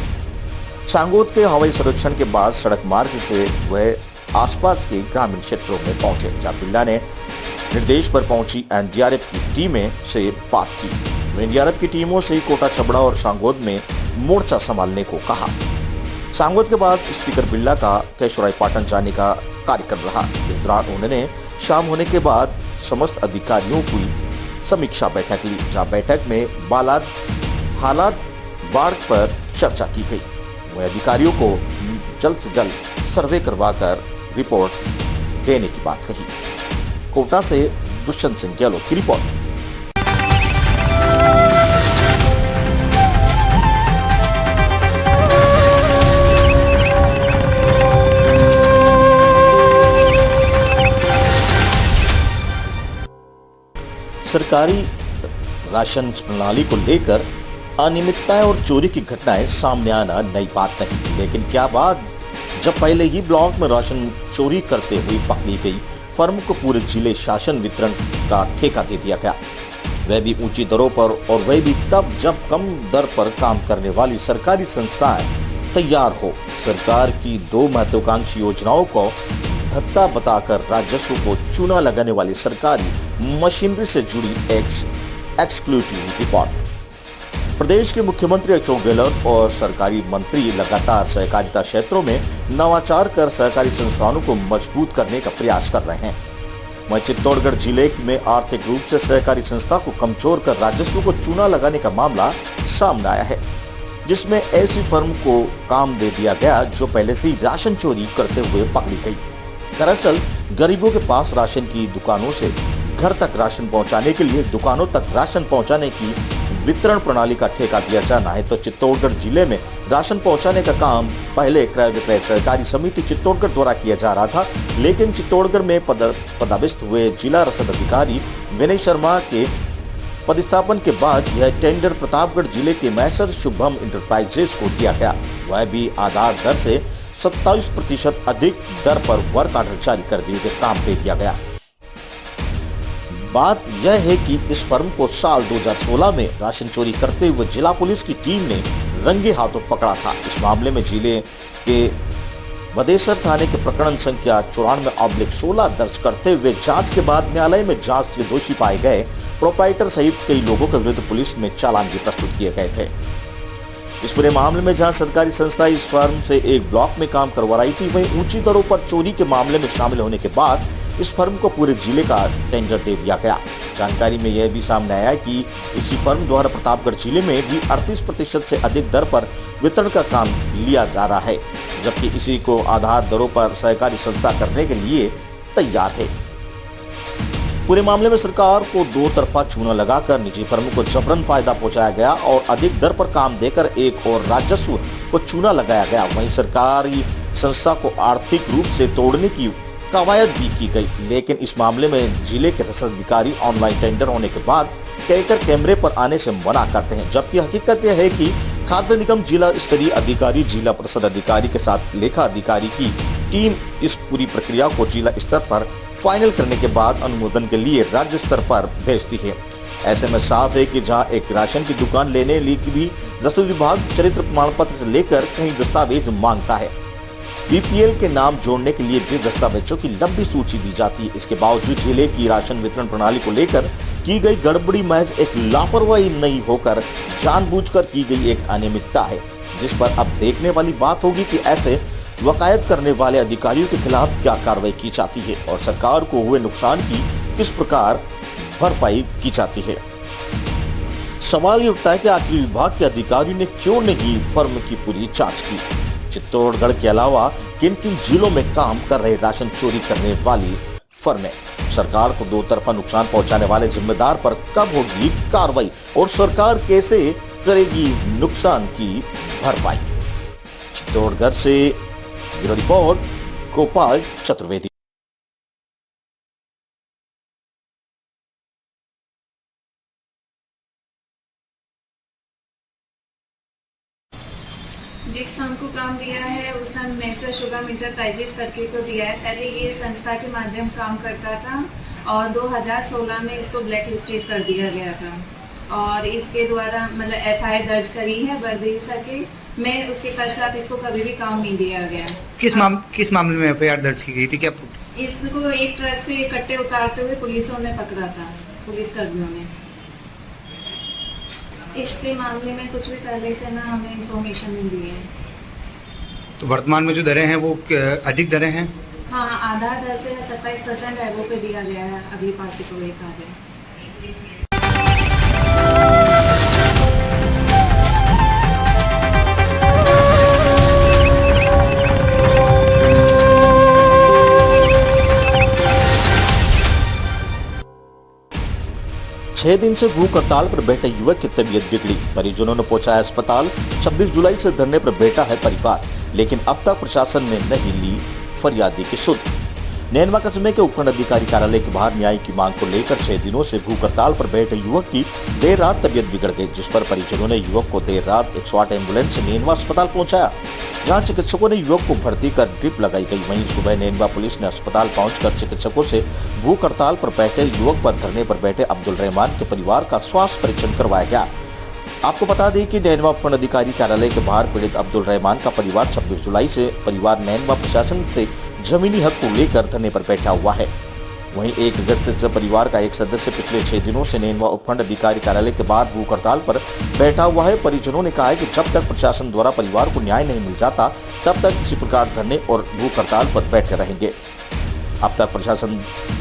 सांगोद के हवाई सर्वेक्षण के बाद सड़क मार्ग से वह आसपास के ग्रामीण क्षेत्रों में पहुंचे, जहां बिरला ने निर्देश पर पहुंची एनडीआरएफ की टीमें से बात की। एनडीआरएफ की टीमों से कोटा, छबड़ा और सांगोद में मोर्चा संभालने को कहा। सांगोद के बाद स्पीकर बिरला का केशवरायपाटन जाने का कार्यक्रम रहा। इस दौरान उन्होंने शाम होने के बाद समस्त अधिकारियों की समीक्षा बैठक ली, जहां बैठक में हालात बाढ़ पर चर्चा की गई। वह अधिकारियों को जल्द से जल्द सर्वे करवाकर रिपोर्ट देने की बात कही। कोटा से दुष्यंत सिंह गहलोत की रिपोर्ट। सरकारी राशन प्रणाली को लेकर अनियमितताएं और चोरी की घटनाएं सामने आना नई बात नहीं, लेकिन क्या बात जब पहले ही ब्लॉक में राशन चोरी करते हुए पकड़ी गई फर्म को पूरे जिले शासन वितरण का ठेका दे दिया गया, वह भी ऊंची दरों पर, और वह भी तब जब कम दर पर काम करने वाली सरकारी संस्थाएं तैयार हो। सरकार की 2 महत्वाकांक्षी योजनाओं को धत्ता बताकर राजस्व को चूना लगाने वाली सरकारी मशीनरी से जुड़ी एक्सक्लूसिव रिपोर्ट। प्रदेश के मुख्यमंत्री अशोक गहलोत और सरकारी मंत्री लगातार सहकारिता क्षेत्रों में नवाचार कर सहकारी संस्थानों को मजबूत करने का प्रयास कर रहे हैं। वहीं चित्तौड़गढ़ जिले में आर्थिक रूप से सहकारी संस्था को कमजोर कर राजस्व को चूना लगाने का मामला सामने आया है, जिसमें ऐसी फर्म को काम दे दिया गया जो पहले से ही राशन चोरी करते हुए पकड़ी गई। दरअसल गरीबों के पास राशन की दुकानों से घर तक राशन पहुंचाने के लिए दुकानों तक राशन पहुंचाने की वितरण प्रणाली का ठेका दिया जाना है, तो चित्तौड़गढ़ जिले में राशन पहुंचाने का काम पहले क्रय विक्रय सहकारी समिति चित्तौड़गढ़ द्वारा किया जा रहा था। लेकिन चित्तौड़गढ़ में पदस्थ हुए जिला रसद अधिकारी विनय शर्मा के पदस्थापन के बाद यह टेंडर प्रतापगढ़ जिले के मैसर शुभम इंटरप्राइजेज को दिया गया, वह भी आधार दर से 27% अधिक दर पर वर्क ऑर्डर जारी कर दिए गए, काम दे दिया गया। बात यह है कि इस फर्म को साल 2016 में राशन चोरी करते हुए जिला पुलिस की टीम ने रंगे हाथों पकड़ा था। इस मामले में जिले के बदेसर थाने के प्रकरण संख्या 94/16 दर्ज करते हुए जांच के बाद न्यायालय में जांच के दोषी पाए गए प्रोप्राइटर सहित कई लोगों के विरुद्ध पुलिस में चालान भी प्रस्तुत किए गए थे। इस पूरे मामले में जहां सरकारी संस्था इस फर्म से एक ब्लॉक में काम करवा रही थी, वहीं ऊंची दरों पर चोरी के मामले में शामिल होने के बाद इस फर्म को पूरे जिले का टेंडर दे दिया गया। जानकारी में यह भी सामने आया कि इसी फर्म द्वारा प्रतापगढ़ जिले में भी 38% से अधिक दर पर वितरण का काम लिया जा रहा है, जबकि इसी को आधार दरों पर सहकारी संस्था करने के लिए तैयार है। पूरे मामले में सरकार को दो तरफा चूना लगाकर निजी फर्म को जबरन फायदा पहुंचाया गया और अधिक दर पर काम देकर एक और राजस्व को चूना लगाया गया। वहीं सरकारी संस्था को आर्थिक रूप से तोड़ने की कवायद भी की गई, लेकिन इस मामले में जिले के रसद ऑनलाइन टेंडर होने के बाद कहकर कैमरे पर आने से मना करते हैं, जबकि हकीकत यह है कि खाद्य निगम जिला स्तरीय अधिकारी, जिला परिषद अधिकारी के साथ लेखा अधिकारी की टीम इस पूरी प्रक्रिया को जिला स्तर पर फाइनल करने के बाद अनुमोदन के लिए राज्य स्तर पर भेजती है। ऐसे में साफ है कि जहां एक राशन की दुकान लेने की भी रसद विभाग चरित्र प्रमाण पत्र से लेकर कई दस्तावेज मांगता है। बीपीएल के नाम जोड़ने के लिए भी दस्तावेजों की लंबी सूची दी जाती है। इसके बावजूद जिले की राशन वितरण प्रणाली को लेकर की गई गड़बड़ी महज एक लापरवाही नहीं होकर जानबूझकर की गई एक अनियमितता है, जिस पर अब देखने वाली बात होगी कि ऐसे वकायत करने वाले अधिकारियों के खिलाफ क्या कार्रवाई की जाती है और सरकार को हुए नुकसान की किस प्रकार भरपाई की जाती है। सवाल ये उठता है कि आखिर विभाग के अधिकारियों ने क्यों नहीं फर्म की पूरी जांच की। चित्तौड़गढ़ के अलावा किन किन जिलों में काम कर रहे राशन चोरी करने वाली फर्में, सरकार को दो तरफा नुकसान पहुंचाने वाले जिम्मेदार पर कब होगी कार्रवाई और सरकार कैसे करेगी नुकसान की भरपाई। चित्तौड़गढ़ से ब्यूरो रिपोर्ट, गोपाल चतुर्वेदी। जिस फर्म को काम दिया है उसने मैक्सा शुगर इंटरप्राइजेस करके को दिया है। पहले ये संस्था के माध्यम काम करता था और 2016 में इसको ब्लैक लिस्टेड कर दिया गया था और इसके द्वारा मतलब एफआईआर दर्ज करी है बरदेसा के में। उसके पश्चात इसको कभी भी काम नहीं दिया गया। किस मामले में एफआईआर दर्ज की गई थी? क्या इसको एक ट्रक से कट्टे उतारते हुए पुलिसों ने पकड़ा था, पुलिस कर्मियों ने। इसके मामले में कुछ भी पहले से ना हमें इंफॉर्मेशन नहीं दी है। तो वर्तमान में जो दरें हैं वो अधिक दरें हैं? हाँ, आधार दर से 27% एगो पे दिया गया है अगली पार्टी को एक आगे। 6 दिन से भूख हड़ताल पर बैठे युवक की तबीयत बिगड़ी, परिजनों ने पहुंचाया अस्पताल। 26 जुलाई से धरने पर बैठा है परिवार, लेकिन अब तक प्रशासन ने नहीं ली फरियादी की सुध। नैनवा कस्बे के उपखंड अधिकारी कार्यालय के बाहर न्याय की मांग को लेकर 6 दिनों से भूख हड़ताल पर बैठे युवक की देर रात तबीयत बिगड़ गई, जिस पर परिजनों ने युवक को देर रात 108 एम्बुलेंस से नैनवा अस्पताल पहुंचाया, जहां चिकित्सकों ने युवक को भर्ती कर ड्रिप लगाई गई। वहीं सुबह नैनवा पुलिस ने अस्पताल पहुंचकर चिकित्सकों से भूख हड़ताल पर बैठे युवक पर धरने पर बैठे अब्दुल रहमान के परिवार का स्वास्थ्य परीक्षण करवाया गया। आपको बता दें कि नैनवा उपखंड अधिकारी कार्यालय के बाहर पीड़ित अब्दुल रहमान का परिवार 26 जुलाई से परिवार नैनवा प्रशासन से जमीनी हक को लेकर धरने पर बैठा हुआ है। वहीं 1 अगस्त से परिवार का एक सदस्य पिछले 6 दिनों से नैनवा उपखंड अधिकारी कार्यालय के बाहर भूख हड़ताल पर बैठा हुआ है। परिजनों ने कहा है कि जब तक प्रशासन द्वारा परिवार को न्याय नहीं मिल जाता तब तक इसी प्रकार धरने और भूख हड़ताल पर बैठे रहेंगे। अब तक प्रशासन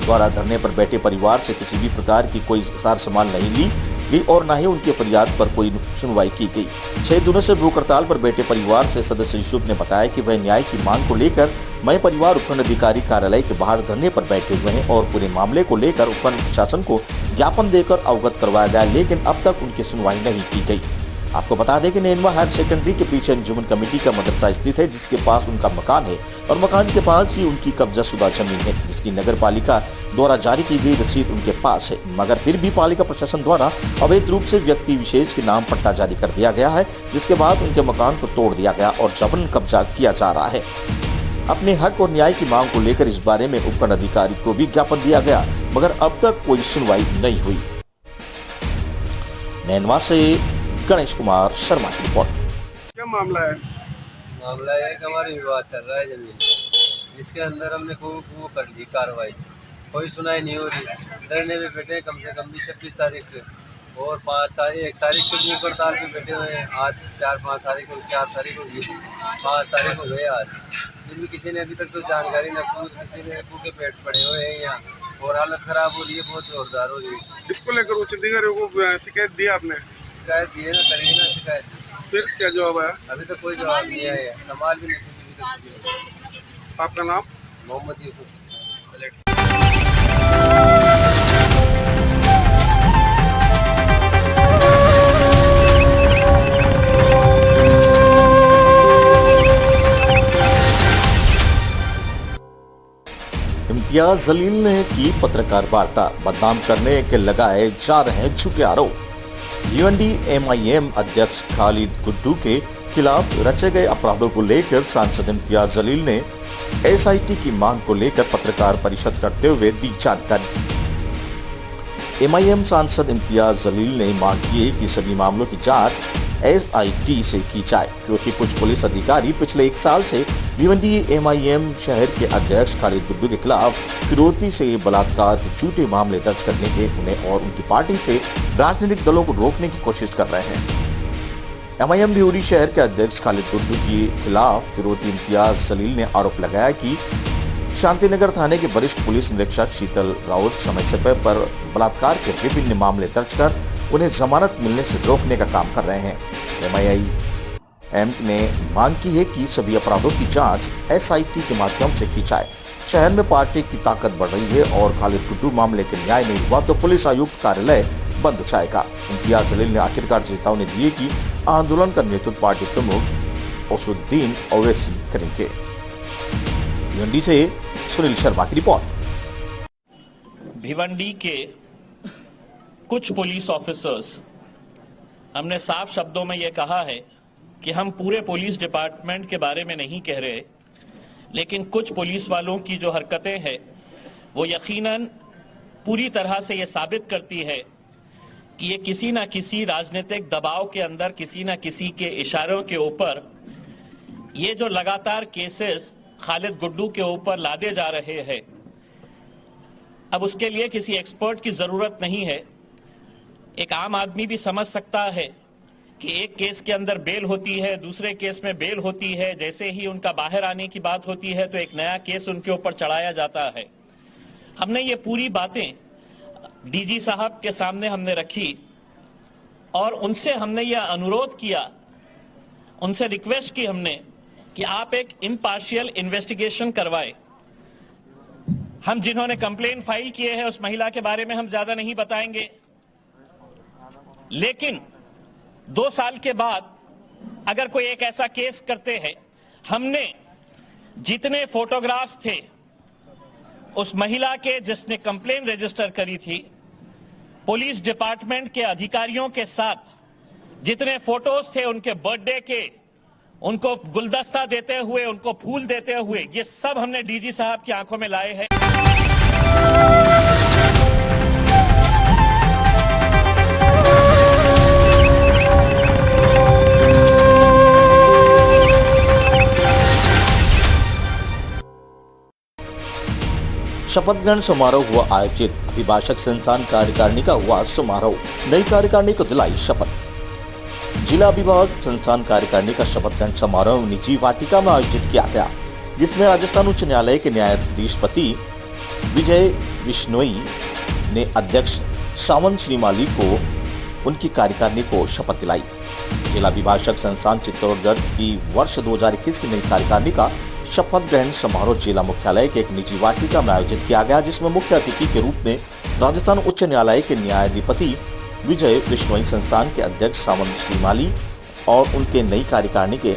द्वारा धरने पर बैठे परिवार से किसी भी प्रकार की कोई सार संभाल नहीं ली गई और न ही उनकी फरियाद पर कोई सुनवाई की गई। 6 दिनों से भूख हड़ताल पर बैठे परिवार से सदस्य यूसुफ ने बताया कि वह न्याय की मांग को लेकर मई परिवार उपखंड अधिकारी कार्यालय के बाहर धरने पर बैठे हुए हैं और पूरे मामले को लेकर उपखंड प्रशासन को ज्ञापन देकर अवगत करवाया गया, लेकिन अब तक उनकी सुनवाई नहीं की गई। आपको बता दें कि नैनवा हायर सेकेंडरी के पीछे अंजुमन कमेटी का मदरसा स्थित है, जिसके पास उनका मकान है और मकान के पास ही उनकी कब्जाशुदा जमीन है, जिसकी नगर पालिका द्वारा जारी की गई रसीद उनके पास है, मगर फिर भी पालिका प्रशासन द्वारा अवैध रूप से व्यक्ति विशेष के नाम पट्टा जारी कर दिया गया है, जिसके बाद उनके मकान को तोड़ दिया गया और जबरन कब्जा किया जा रहा है। अपने हक और न्याय की मांग को लेकर इस बारे में उपखंड अधिकारी को भी ज्ञापन दिया गया, मगर अब तक कोई सुनवाई नहीं हुई। नैनवा से गणेश कुमार शर्मा की रिपोर्ट। क्या मामला है? मामला है कि हमारी विवाद चल रहा है जमीन, जिसके अंदर हमने वो कर ली कार्रवाई, कोई सुनाई नहीं हो रही। धरने में बैठे कम से कम भी 26 तारीख से और 1 तारीख से भूख हड़ताल पे बैठे हुए हैं। आज 4 तारीख हो गई, 5 तारीख हो गई आज, जिनमें किसी ने अभी तक तो जानकारी न, किसी ने भूखे पेट पड़े हुए हैं यहाँ। और हालत खराब हो रही है, बहुत जोरदार हो रही है। इसको लेकर उच्च अधिकारियों को शिकायत दी आपने? शिकायत दी है ना, करेंगे ना शिकायत। फिर क्या जवाब आया? अभी तक कोई जवाब नहीं आया है, संभाल भी नहीं। आपका नाम? मोहम्मद यूसुफ। इम्तियाज जलील ने की पत्रकार वार्ता, बदनाम करने के लगाए जा रहे हैं झूठे आरोप। भिवंडी MIM अध्यक्ष खालिद गुड्डू के खिलाफ रचे गए अपराधों को लेकर सांसद इम्तियाज जलील ने SIT की मांग को लेकर पत्रकार परिषद करते हुए दी जानकारी। MIM सांसद इम्तियाज जलील ने मांग की है कि सभी मामलों की जांच SIT से की जाए, क्योंकि कुछ पुलिस अधिकारी पिछले 1 साल से भिवंडी MIM शहर के अध्यक्ष खालिद गुड्डू के खिलाफ फिरौती से बलात्कार के झूठे मामले दर्ज करने के उन्हें और उनकी पार्टी से राजनीतिक दलों को रोकने की कोशिश कर रहे हैं। MIM भिवंडी शहर के अध्यक्ष खालिद गुड्डू के खिलाफ फिरौती इम्तियाज जलील ने आरोप लगाया कि शांतिनगर थाने के वरिष्ठ पुलिस निरीक्षक शीतल राउत समय समय पर बलात्कार के विभिन्न मामले दर्ज कर उन्हें जमानत मिलने से रोकने का काम कर रहे हैं। MIM ने मांग की है कि सभी अपराधों की जांच SIT के माध्यम से की जाए। शहर में पार्टी की ताकत बढ़ रही है और खालिद गुड्डू मामले के न्याय नहीं हुआ तो पुलिस आयुक्त कार्यालय बंद जाएगा। इम्तियाज जलील ने आखिरकार चेतावनी दी है कि आंदोलन का नेतृत्व पार्टी प्रमुख असुद्दीन ओवैसी करेंगे। भिवंडी से सुनील शर्मा की रिपोर्ट। भिवंडी के कुछ पुलिस ऑफिसर्स, हमने साफ शब्दों में यह कहा है कि हम पूरे पुलिस डिपार्टमेंट के बारे में नहीं कह रहे, लेकिन कुछ पुलिस वालों की जो हरकतें हैं वो यकीनन पूरी तरह से ये साबित करती है कि ये किसी ना किसी राजनीतिक दबाव के अंदर, किसी ना किसी के इशारों के ऊपर ये जो लगातार केसेस खालिद गुड्डू के ऊपर लादे जा रहे हैं। अब उसके लिए किसी एक्सपर्ट की जरूरत नहीं है, एक आम आदमी भी समझ सकता है कि एक केस के अंदर बेल होती है, दूसरे केस में बेल होती है, जैसे ही उनका बाहर आने की बात होती है तो एक नया केस उनके ऊपर चढ़ाया जाता है। हमने ये पूरी बातें DG साहब के सामने हमने रखी और उनसे हमने यह अनुरोध किया, उनसे रिक्वेस्ट की हमने कि आप एक इम्पार्शियल इन्वेस्टिगेशन करवाएं। हम जिन्होंने कंप्लेन फाइल किए हैं उस महिला के बारे में हम ज्यादा नहीं बताएंगे, लेकिन 2 साल के बाद अगर कोई एक ऐसा केस करते हैं, हमने जितने फोटोग्राफ्स थे उस महिला के जिसने कंप्लेन रजिस्टर करी थी, पुलिस डिपार्टमेंट के अधिकारियों के साथ जितने फोटोज थे उनके बर्थडे के, उनको गुलदस्ता देते हुए, उनको फूल देते हुए, ये सब हमने DG साहब की आंखों में लाए हैं। शपथ ग्रहण समारोह हुआ आयोजित। अभिभाषक संस्थान कार्यकारिणी का हुआ समारोह, नई कार्यकारिणी को दिलाई शपथ। जिला अभिभाषक संस्थान कार्यकारिणी का शपथ ग्रहण समारोह निजी वाटिका में आयोजित किया गया, जिसमें राजस्थान उच्च न्यायालय के न्यायाधीशपति विजय बिश्नोई ने अध्यक्ष सावंत श्रीमाली को उनकी कार्यकारिणी को शपथ दिलाई। जिला अभिभाषक संस्थान चित्तौड़गढ़ की वर्ष 2021 की नई कार्यकारिणी का शपथ ग्रहण समारोह जिला मुख्यालय के एक निजी वाटिका में आयोजित किया गया, जिसमें मुख्य अतिथि के रूप में राजस्थान उच्च न्यायालय के न्यायाधिपति विजय बिश्नोई, संस्थान के अध्यक्ष सावंत श्रीमाली और उनके नई कार्यकारिणी के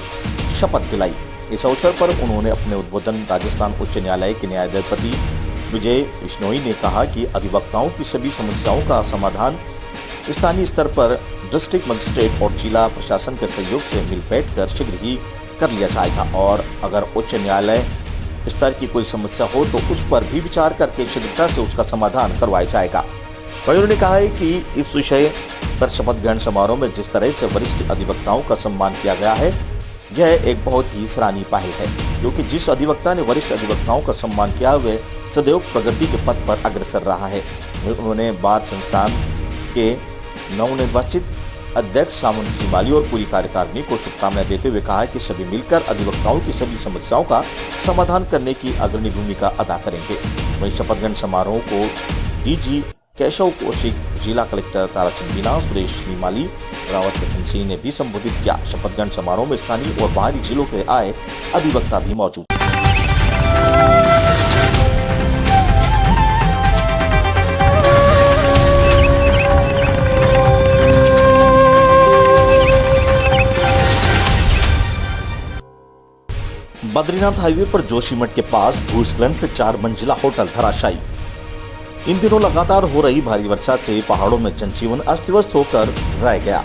शपथ दिलाई। इस अवसर पर उन्होंने अपने उद्बोधन राजस्थान उच्च न्यायालय के न्यायाधिपति विजय बिश्नोई ने कहा कि अधिवक्ताओं की सभी समस्याओं का समाधान स्थानीय स्तर पर डिस्ट्रिक्ट मजिस्ट्रेट और जिला प्रशासन के सहयोग से मिल बैठकर शीघ्र ही कर लिया जाएगा, और अगर उच्च न्यायालय स्तर की कोई समस्या हो तो उस पर भी विचार करके शीघ्रता से उसका समाधान करवाया जाएगा। वहीं उन्होंने कहा है कि इस विषय पर शपथ ग्रहण समारोह में जिस तरह से वरिष्ठ अधिवक्ताओं का सम्मान किया गया है, यह एक बहुत ही सराहनीय पहल है, क्योंकि जिस अधिवक्ता ने वरिष्ठ अधिवक्ताओं का सम्मान किया हुए सदैव प्रगति के पथ पर अग्रसर रहा है। उन्होंने बार संस्थान के नवनिर्वाचित अध्यक्ष सामुन सीमाली और पूरी कार्यकारिणी को शुभकामनाएं देते हुए कहा कि सभी मिलकर अधिवक्ताओं की सभी समस्याओं का समाधान करने की अग्रणी भूमिका अदा करेंगे। वहीं शपथ ग्रहण समारोह को डीजी केशव कौशिक, जिला कलेक्टर ताराचंद मीना, सुरेश सीमाली, रावत रतन सिंह ने भी संबोधित किया। शपथ ग्रहण समारोह में स्थानीय और बाहरी जिलों के आए अधिवक्ता भी मौजूद। बद्रीनाथ हाईवे पर जोशीमठ के पास भूस्खलन से 4 मंजिला होटल धराशायी। इन दिनों लगातार हो रही भारी वर्षा से पहाड़ों में जनजीवन अस्त व्यस्त होकर रह गया,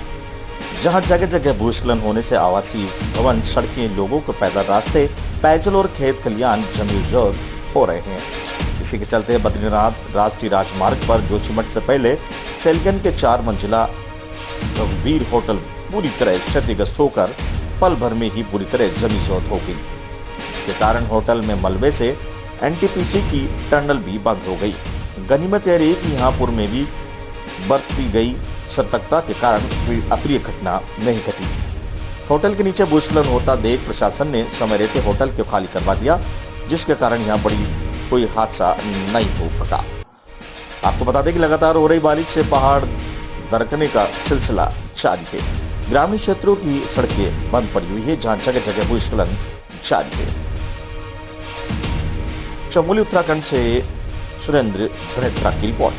जहां जगह जगह भूस्खलन होने से आवासीय भवन, सड़कें, लोगों को पैदल रास्ते, पेयजल और खेत खलियान जमीजोर हो रहे हैं। इसी के चलते बद्रीनाथ राष्ट्रीय राजमार्ग पर जोशीमठ से पहले सेलगन के 4 मंजिला रघुवीर होटल पूरी तरह क्षतिग्रस्त होकर पल भर में ही पूरी तरह जमीजोर हो गई। इसके कारण होटल में मलबे से एनटीपीसी की टनल भी बंद हो गई। गनीमत यह रही कि यहाँ पूर्व में भी बरती गई सतर्कता के कारण कोई अप्रिय घटना नहीं घटी। होटल के नीचे भूस्खलन होता देख प्रशासन ने समय रहते होटल को खाली करवा दिया, जिसके कारण यहाँ बड़ी कोई हादसा नहीं हो सका। आपको बता दें कि लगातार हो रही बारिश से पहाड़ दरकने का सिलसिला जारी है। ग्रामीण क्षेत्रों की सड़कें बंद पड़ी हुई है, जहां जगह जगह भूस्खलन जारी है। चमोली उत्तराखंड से सुरेंद्र धनेत्रा की रिपोर्ट।